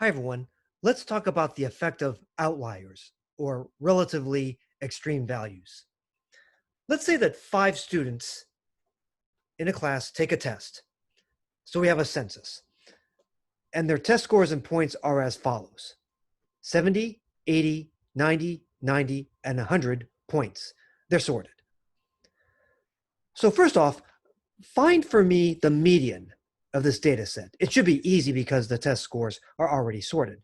Hi, everyone. Let's talk about the effect of outliers or relatively extreme values. Let's say that 5 students in a class take a test. So we have a census, and their test scores and points are as follows: 70, 80, 90, 90, and 100 points. They're sorted. So first off, find for me the median of this data set. It should be easy because the test scores are already sorted.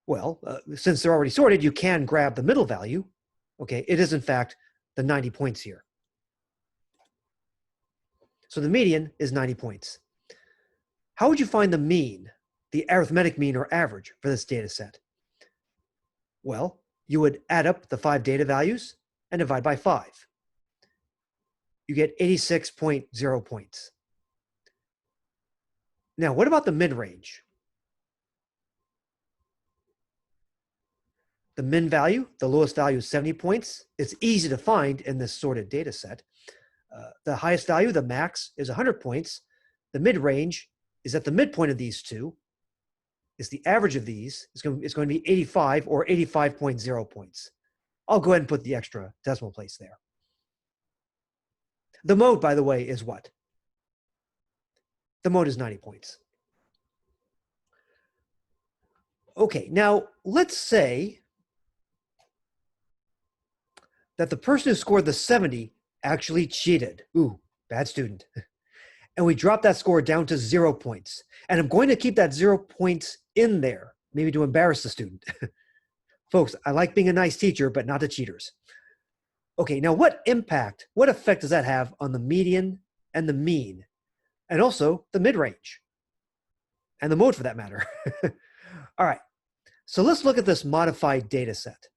Well, since they're already sorted, you can grab the middle value. Okay, it is in fact the 90 points here. So the median is 90 points. How would you find the mean, the arithmetic mean or average for this data set? Well, you would add up the 5 data values and divide by 5. You get 86.0 points. Now, what about the mid-range? The min value, the lowest value is 70 points. It's easy to find in this sorted data set. The highest value, the max, is 100 points. The mid-range is at the midpoint of these two. Is the average of these is going to be 85 or 85.0 points. I'll go ahead and put the extra decimal place there. The mode, by the way, is what? The mode is 90 points. Okay, now let's say that the person who scored the 70 actually cheated. Ooh, bad student. And we drop that score down to 0 points. And I'm going to keep that 0 points in there, maybe to embarrass the student. Folks, I like being a nice teacher, but not to cheaters. Okay, now what effect does that have on the median and the mean, and also the mid-range, and the mode for that matter? All right, so let's look at this modified data set.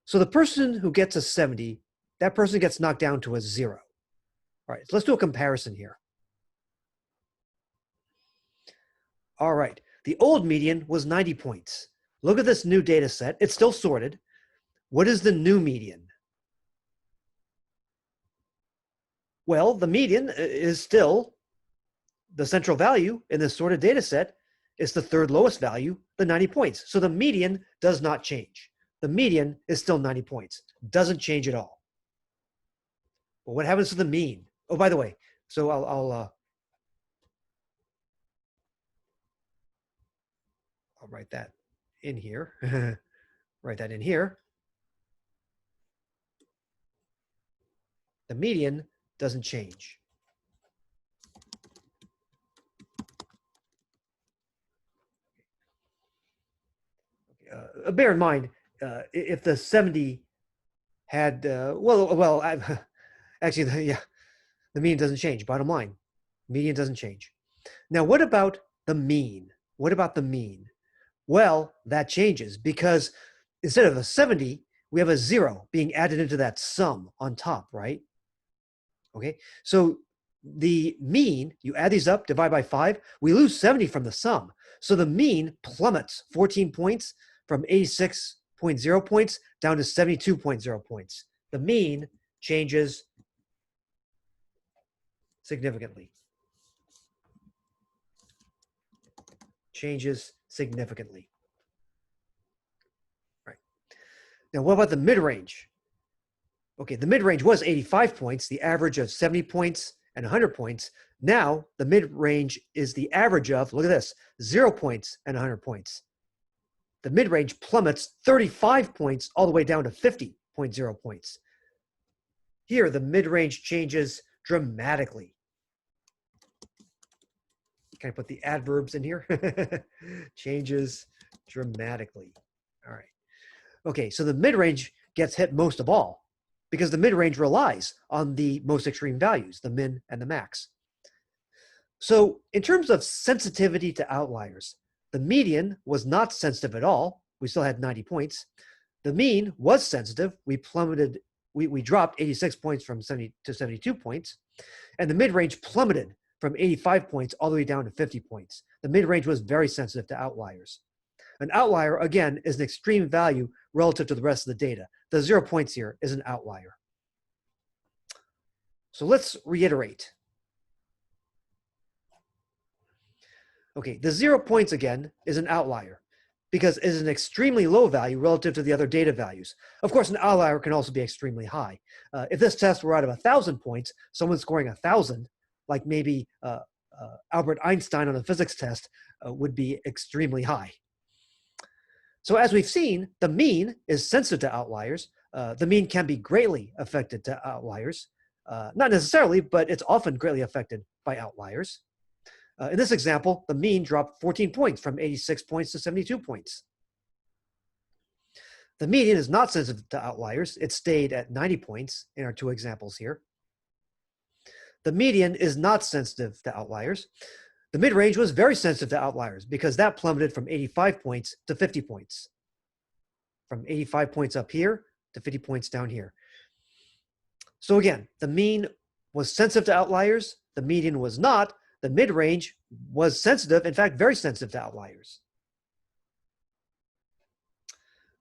So the person who gets a 70, that person gets knocked down to a 0. All right, so let's do a comparison here. All right, the old median was 90 points. Look at this new data set. It's still sorted. What is the new median? Well, the median is still the central value in this sorted data set. Is the third lowest value, the 90 points. So the median does not change. The median is still 90 points. Doesn't change at all. But what happens to the mean? Oh, by the way, so I'll write that in here. Write that in here. The median doesn't change. Bear in mind, if the 70 had, actually, yeah, the mean doesn't change. Bottom line, median doesn't change. Now, what about the mean? What about the mean? Well, that changes because instead of a 70, we have a 0 being added into that sum on top, right? Okay, so the mean, you add these up, divide by 5, we lose 70 from the sum. So the mean plummets 14 points from 86.0 points down to 72.0 points. The mean changes significantly. Changes significantly. All right. Now, what about the mid-range? Okay, the mid-range was 85 points, the average of 70 points and 100 points. Now, the mid-range is the average of, look at this, 0 points and 100 points. The mid-range plummets 35 points all the way down to 50.0 points. Here, the mid-range changes dramatically. Can I put the adverbs in here? Changes dramatically. All right. Okay, so the mid-range gets hit most of all because the mid-range relies on the most extreme values, the min and the max. So in terms of sensitivity to outliers, the median was not sensitive at all. We still had 90 points. The mean was sensitive. We dropped 86 points from 70 to 72 points. And the mid-range plummeted from 85 points all the way down to 50 points. The mid-range was very sensitive to outliers. An outlier, again, is an extreme value relative to the rest of the data. The 0 points here is an outlier. So let's reiterate. Okay, the 0 points again is an outlier because it is an extremely low value relative to the other data values. Of course, an outlier can also be extremely high. If this test were out of 1,000 points, someone scoring 1,000, like maybe Albert Einstein on a physics test, would be extremely high. So as we've seen, the mean is sensitive to outliers. The mean can be greatly affected to outliers. Not necessarily, but it's often greatly affected by outliers. In this example, the mean dropped 14 points from 86 points to 72 points. The median is not sensitive to outliers. It stayed at 90 points in our two examples here. The median is not sensitive to outliers. The mid-range was very sensitive to outliers because that plummeted from 85 points to 50 points. From 85 points up here to 50 points down here. So again, the mean was sensitive to outliers. The median was not. The mid-range was sensitive, in fact, very sensitive to outliers.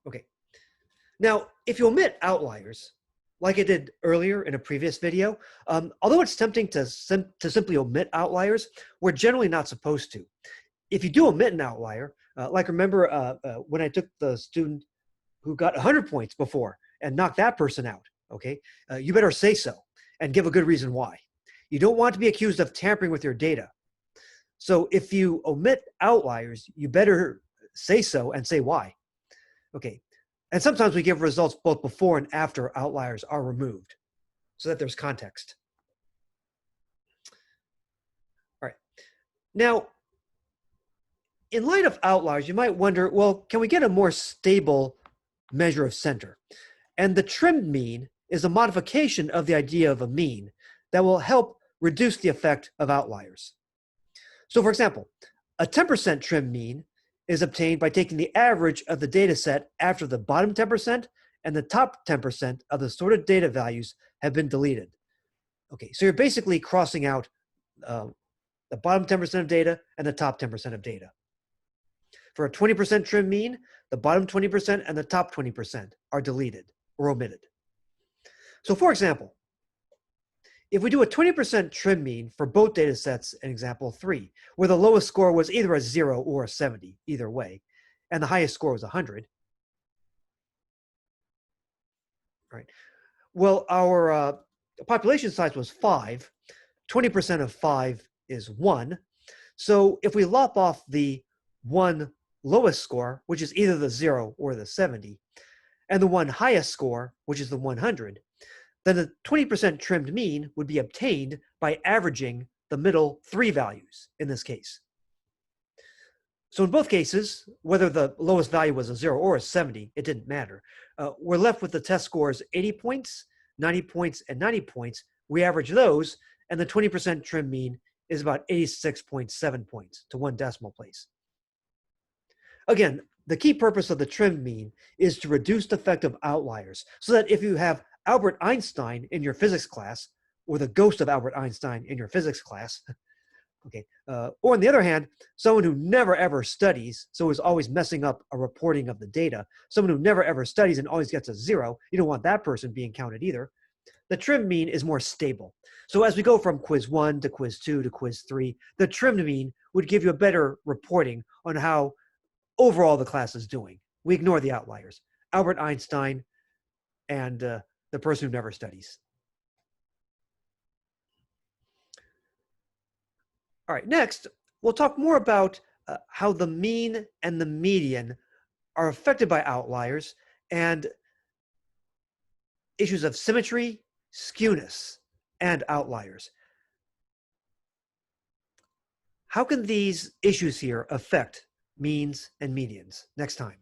Okay. Now, if you omit outliers, like I did earlier in a previous video, although it's tempting to simply omit outliers, we're generally not supposed to. If you do omit an outlier, like remember when I took the student who got 100 points before and knocked that person out, okay, you better say so and give a good reason why. You don't want to be accused of tampering with your data. So if you omit outliers, you better say so and say why. Okay, and sometimes we give results both before and after outliers are removed so that there's context. All right, now, in light of outliers, you might wonder, well, can we get a more stable measure of center? And the trimmed mean is a modification of the idea of a mean that will help reduce the effect of outliers. So for example, a 10% trim mean is obtained by taking the average of the data set after the bottom 10% and the top 10% of the sorted data values have been deleted. Okay, so you're basically crossing out the bottom 10% of data and the top 10% of data. For a 20% trim mean, the bottom 20% and the top 20% are deleted or omitted. So for example, if we do a 20% trim mean for both data sets in example 3, where the lowest score was either a 0 or a 70, either way, and the highest score was 100, right? Well, our population size was 5. 20% of 5 is 1. So if we lop off the 1 lowest score, which is either the 0 or the 70, and the 1 highest score, which is the 100, then the 20% trimmed mean would be obtained by averaging the middle 3 values in this case. So in both cases, whether the lowest value was a 0 or a 70, it didn't matter. We're left with the test scores 80 points, 90 points, and 90 points. We average those, and the 20% trim mean is about 86.7 points to 1 decimal place. Again, the key purpose of the trim mean is to reduce the effect of outliers so that if you have Albert Einstein in your physics class, or the ghost of Albert Einstein in your physics class, okay, or on the other hand, someone who never ever studies, so is always messing up a reporting of the data, someone who never ever studies and always gets a 0, you don't want that person being counted either. The trim mean is more stable. So as we go from quiz 1 to quiz 2 to quiz 3, the trimmed mean would give you a better reporting on how overall the class is doing. We ignore the outliers. Albert Einstein and the person who never studies. All right, next, we'll talk more about how the mean and the median are affected by outliers and issues of symmetry, skewness, and outliers. How can these issues here affect means and medians? Next time.